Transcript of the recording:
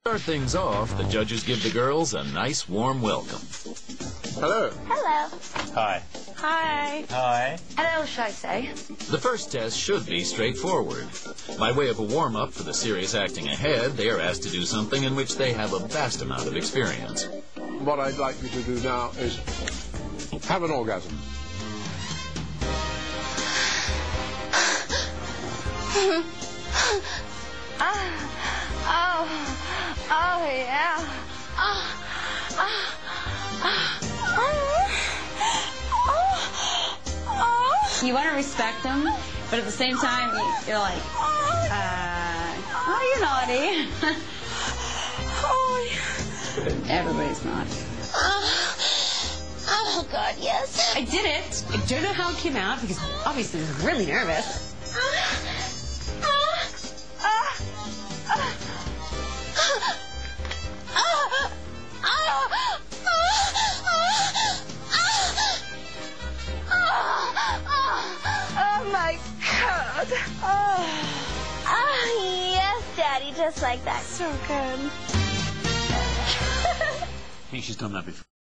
start things off, the judges give the girls a nice warm welcome. Hello. Hello. Hi. Hi. Hi. Hello, shall I say? The first test should be straightforward. By way of a warm-up for the serious acting ahead, they are asked to do something in which they have a vast amount of experience. What I'd like you to do now is have an orgasm. Oh, yeah. You want to respect them, but at the same time, you're like, oh, you're naughty. Everybody's naughty. Oh, God, yes. I did it. I don't know how it came out because obviously I was really nervous. Oh, my God. Oh, yes, Daddy, just like that. So good. I think she's done that before.